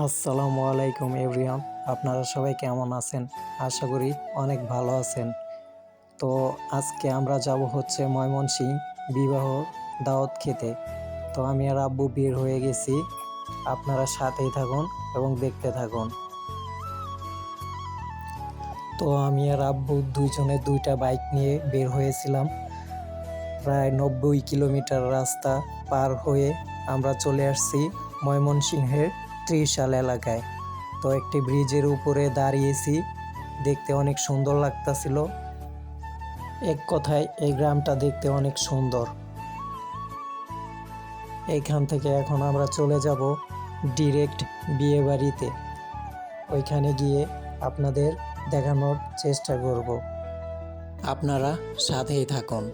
আসসালামু আলাইকুম এভরিওয়ান, আপনারা সবাই কেমন আছেন? আশা করি অনেক ভালো আছেন। তো আজকে আমরা যাব হচ্ছে ময়মনসিংহ বিবাহ দাওয়াত খেতে। তো আমি আর আব্বু বের হয়ে গেছি, আপনারা সাথেই থাকুন এবং দেখতে থাকুন। তো আমি আর আব্বু দুইজনে দুইটা বাইক নিয়ে বের হয়েছিলাম। প্রায় 90 কিলোমিটার রাস্তা পার হয়ে আমরা চলে আসছি ময়মনসিংহের ত্রিশাল এলাকায়। তো একটি ব্রিজের উপরে দাঁড়িয়েছি, দেখতে অনেক সুন্দর লাগতাছিল। এক কথায় এই গ্রামটা দেখতে অনেক সুন্দর। এইখান থেকে এখন আমরা চলে যাব ডিরেক্ট বিয়ে বাড়িতে। ওইখানে গিয়ে আপনাদের দেখানোর চেষ্টা করব, আপনারা সাথেই থাকুন।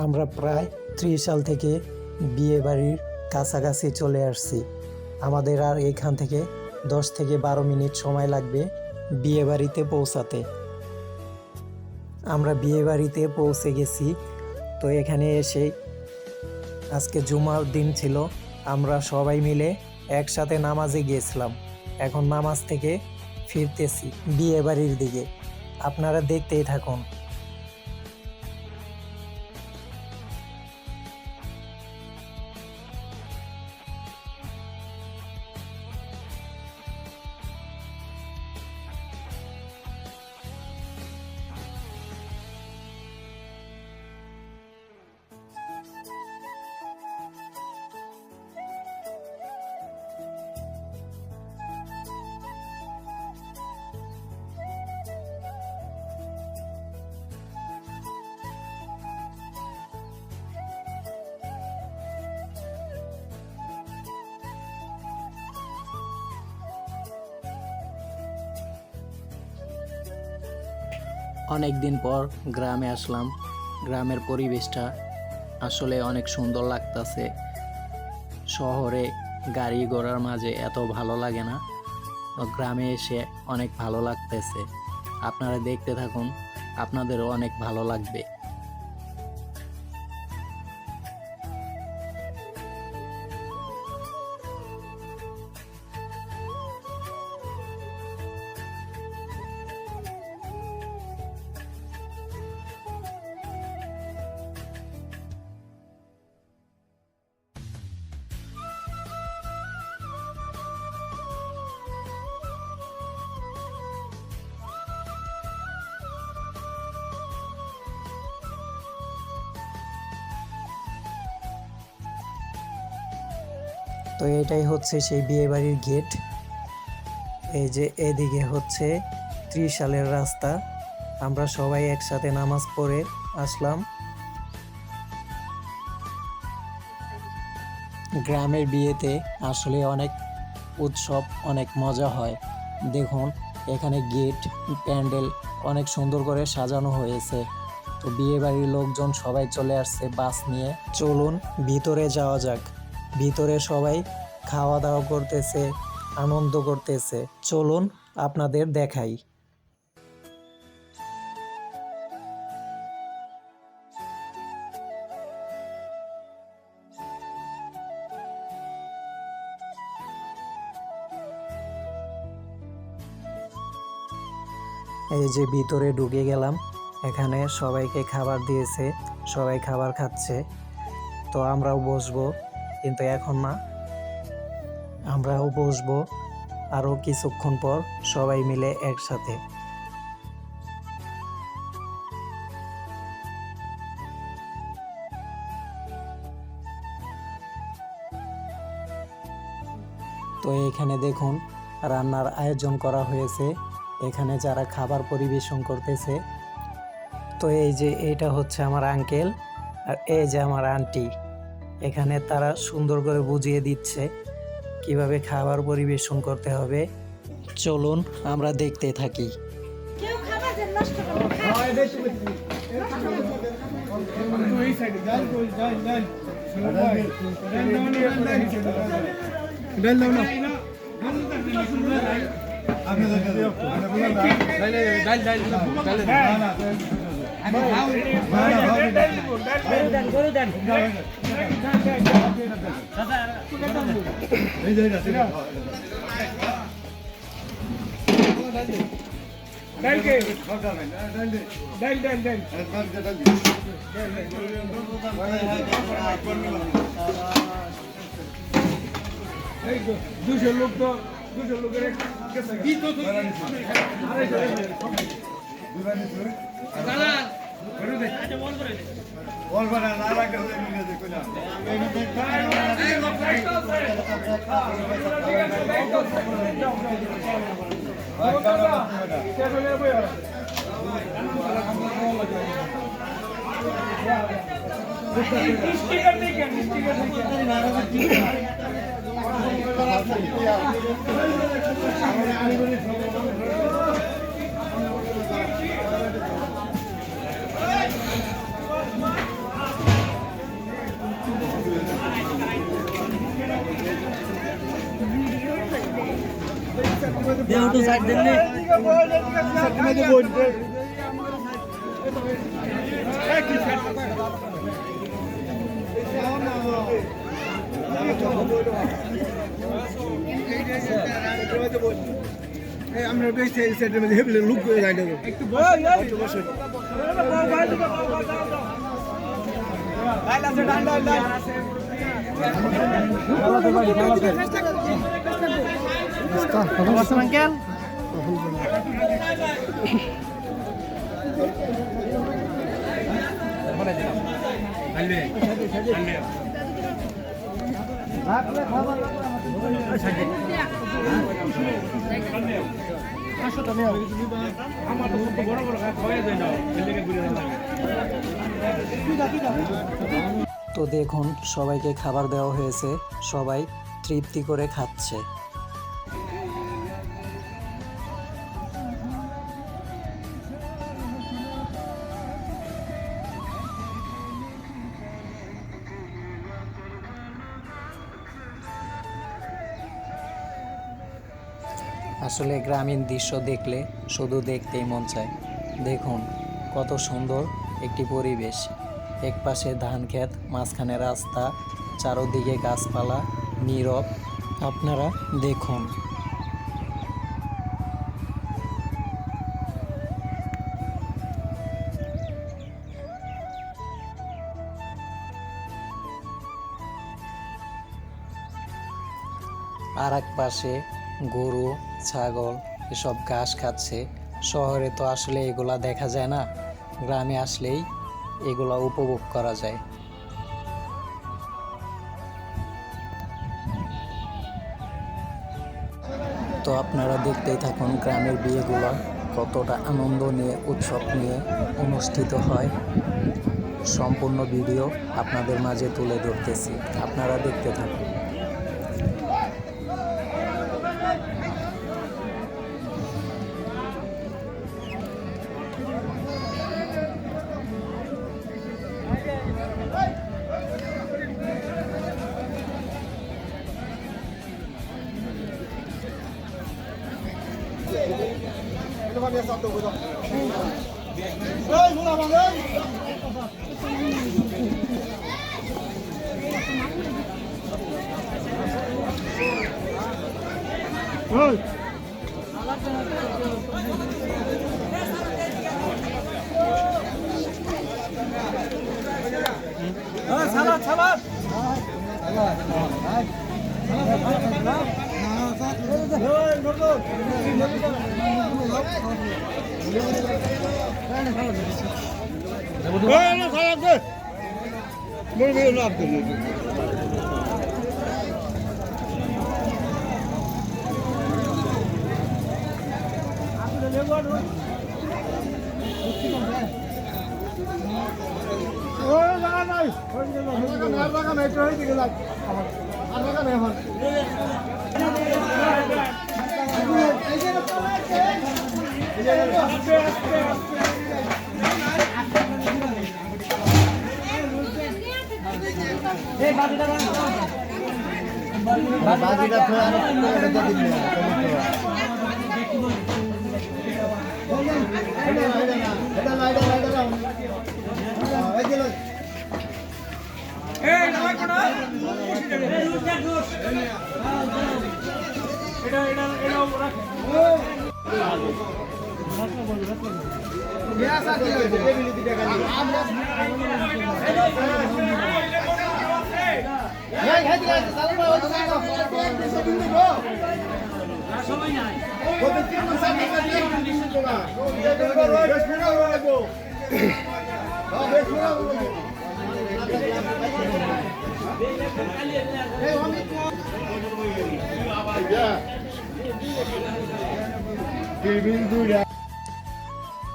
আমরা প্রায় ত্রিশাল থেকে বিয়ে বাড়ির কাছাকাছি চলে আসছি। আমাদের আর এখান থেকে 10 থেকে 12 মিনিট সময় লাগবে বিয়ে বাড়িতে পৌঁছাতে। আমরা বিয়ে বাড়িতে পৌঁছে গেছি। তো এখানে এসে আজকে জুমার দিন ছিল, আমরা সবাই মিলে একসাথে নামাজে গিয়েছিলাম। এখন নামাজ থেকে ফিরতেছি বিয়ে বাড়ির দিকে, আপনারা দেখতেই থাকুন। অনেক দিন পর গ্রামে আসলাম। গ্রামের পরিবেশটা আসলে অনেক সুন্দর লাগতাছে। শহরে গাড়ি ঘোড়ার মাঝে এত ভালো লাগে না, তো গ্রামে এসে অনেক ভালো লাগতেছে। আপনারা দেখতে থাকুন, আপনাদেরও অনেক ভালো লাগবে। তো এটাই হচ্ছে সেই বিয়ে বাড়ির গেট। এই যে এদিকে হচ্ছে ত্রিশালের রাস্তা। আমরা সবাই একসাথে নামাজ পড়ে আসলাম। গ্রামের বিয়েতে আসলে অনেক উৎসব, অনেক মজা হয়। দেখুন এখানে গেট, প্যান্ডেল অনেক সুন্দর করে সাজানো হয়েছে। তো বিয়ে বাড়ির লোকজন সবাই চলে আসছে বাস নিয়ে। চলুন ভিতরে যাওয়া যাক। ভিতরে সবাই খাওয়া দাওয়া করতেছে, আনন্দ করতেছে। চলুন আপনাদের দেখাই। এই যে ভিতরে ঢুকে গেলাম, এখানে সবাইকে খাবার দিয়েছে, সবাই খাবার খাচ্ছে। তো আমরাও বসবো, কিন্তু এখন না, আমরাও বসবো আরও কিছুক্ষণ পর সবাই মিলে একসাথে। তো এখানে দেখুন রান্নার আয়োজন করা হয়েছে। এখানে যারা খাবার পরিবেশন করতেছে, তো এই যে এটা হচ্ছে আমার আঙ্কেল আর এই যে আমার আন্টি। এখানে তারা সুন্দর করে বুঝিয়ে দিচ্ছে কিভাবে খাবার পরিবেশন করতে হবে। চলুন আমরা দেখতে থাকি। গরু দেন দুশো লোক তো দুশো লোকের দেউটো সাইড দেন আমরা বেশি সেটের মধ্যে হেবলে লুক করে যাই না একটু বসে লাইলা সে ডান্ডা লাইলা আছে আঙ্কেল আলে আলে আপনি খাবার আমার তো বড় বড় খাওয়া যায় না তো দেখুন সবাইকে খাবার দেওয়া হয়েছে, সবাই তৃপ্তি করে খাচ্ছে। আসলে গ্রামীণ দৃশ্য দেখলে শুধু দেখতেই মন চায়। দেখুন কত সুন্দর একটি পরিবেশ, এক পাশে ধান ক্ষেত, মাঝখানে রাস্তা, চারদিকে গাছপালা, নীরব। আপনারা দেখুন। আর এক পাশে গরু, ছাগল এসব ঘাস খাচ্ছে। শহরে তো আসলে এগুলা দেখা যায় না, গ্রামে আসলেই এগুলা উপভোগ করা যায়। তো আপনারা দেখতেই থাকুন গ্রামের বিয়েগুলো কতটা আনন্দ নিয়ে, উৎসব নিয়ে অনুষ্ঠিত হয়। সম্পূর্ণ ভিডিও আপনাদের মাঝে তুলে ধরতেছি, আপনারা দেখতে থাকুন।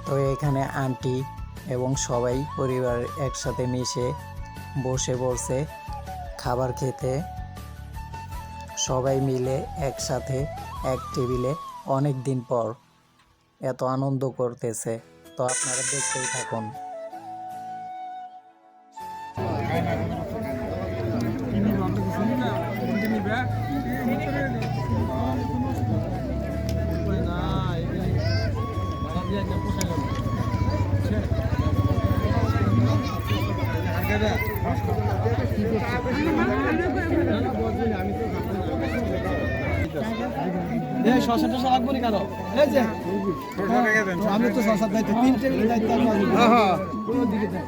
তো এখানে আন্টি এবং সবাই পরিবার একসাথে মিশে বসে পড়ছে খাবার খেতে, সবাই মিলে একসাথে এক টেবিলে অনেক দিন পর এত আনন্দ করতেছে। তো আপনারা দেখতেই থাকুন। শশা টশা লাগবো নি কারো? এই যে আমি তো শশার দায়িত্ব, 3 টেবিলের দায়িত্ব আমি আছি। কোনো দিকে দেখ।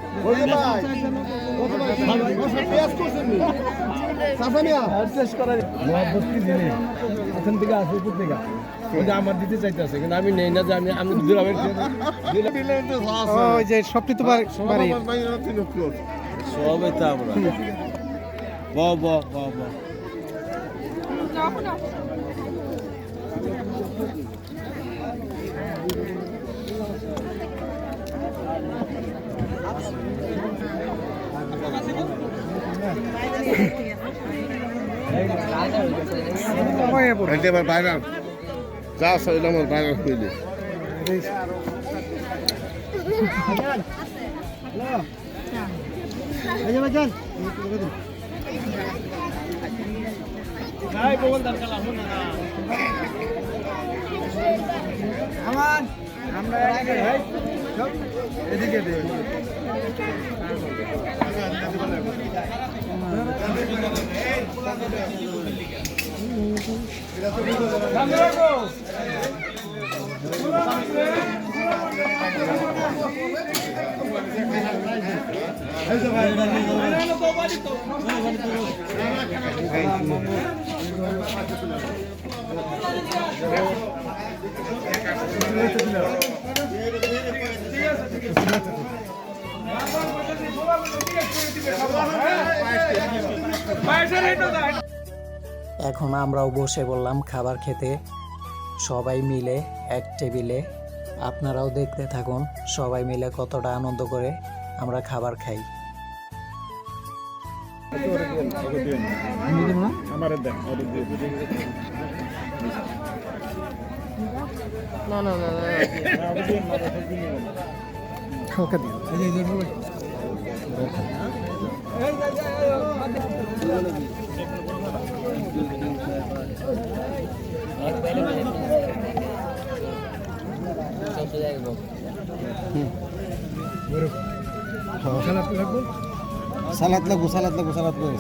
পেঁয়াজ করছেন নি চাচা মিয়া টেস্ট করা মহব্বত কি জিনিস এখান থেকে আসে উপর থেকে ওটা আমার দিতে চাইতেছে কিন্তু আমি নেই না যে আমি দিলামের ওই যে সবটি তো বাড়ি সবাই তো আমরা বাহ বাহ বাহ বাহ এবার বাইরে যা আসলে আমার বাইরে হইলে এদিকে এখন আমরাও বসে বললাম খাবার খেতে, সবাই মিলে এক টেবিলে। আপনারাও দেখতে থাকুন সবাই মিলে কতটা আনন্দ করে আমরা খাবার খাই। সালাদ লাগবো সালাদ লাগবো সালাদ লাগবো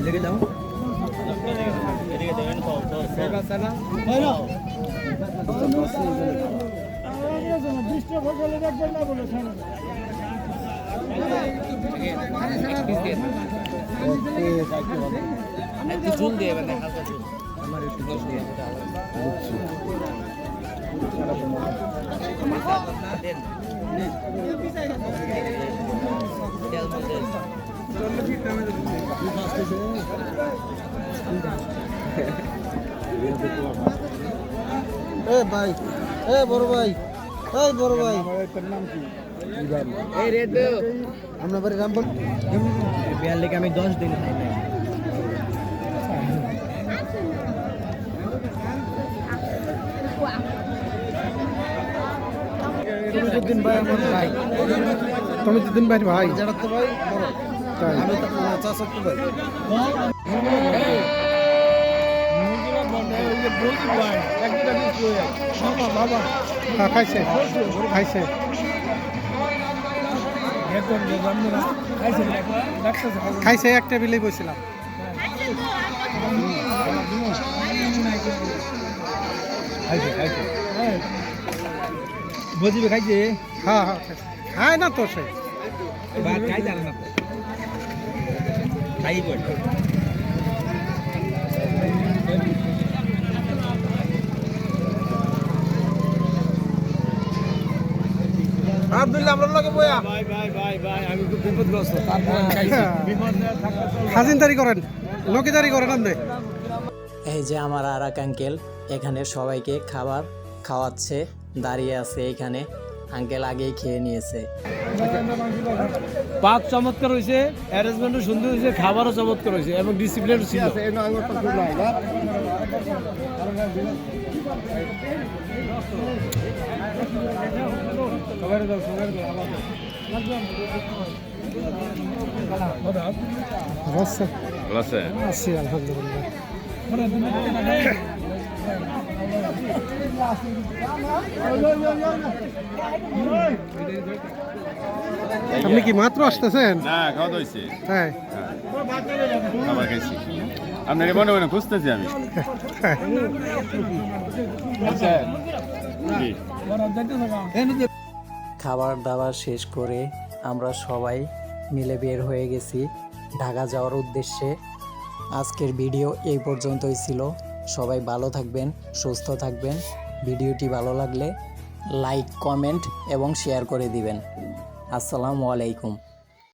লেগে যাও ঝুল দিয়ে আমার একটু দোষ দিয়ে ভাই বড় ভাই বড় ভাই এই রেড আমরা বাড়ি রামপুর বিয়ার লেগে আমি 10 দিন খাই নাই দিন ভাই আমার ভাই তুমি দিন ভাই ভাই যারা তো ভাই বড় আমি তো চাচা তো ভাই খাইছে খাইছে এক টেবিলেই বসছিলাম। বুঝিবে খাইছে হ্যাঁ হ্যাঁ খায় না তো সে ভাত খাই জানে না তো খাই কই আব্দুল্লাহ আমরা লগে বয়া ভাই ভাই ভাই ভাই আমি খুব বিপদগ্রস্ত তারপর খাইছি খাজিনদারি করেন নকিদারি করেন আপনি। এই যে আমার আরাক আঙ্কেল এখানে সবাইকে খাবার খাওয়াচ্ছে, দাঁড়িয়ে আছে এখানে। আঙ্কেল আগেই খেয়ে নিয়েছে। পাক চমৎকার হয়েছে, অ্যারেঞ্জমেন্টও সুন্দর হয়েছে, খাবারও চমৎকার হয়েছে এবং ডিসিপ্লিন ছিল। আছি আলহামদুলিল্লাহ। আপনি কি মাত্র আসতেছেন? না খাওয়া দাওয়া হয়েছে, হ্যাঁ খাবার খাইছি। আপনাকে মনে মনে খুঁজতেছি আমি। কি? খাবার দাবার শেষ করে আমরা সবাই মিলে বের হয়ে গেছি ঢাকা যাওয়ার উদ্দেশ্যে। আজকের ভিডিও এই পর্যন্তই ছিল। সবাই ভালো থাকবেন, সুস্থ থাকবেন। ভিডিওটি ভালো লাগলে লাইক, কমেন্ট এবং শেয়ার করে দিবেন। আসসালামু আলাইকুম।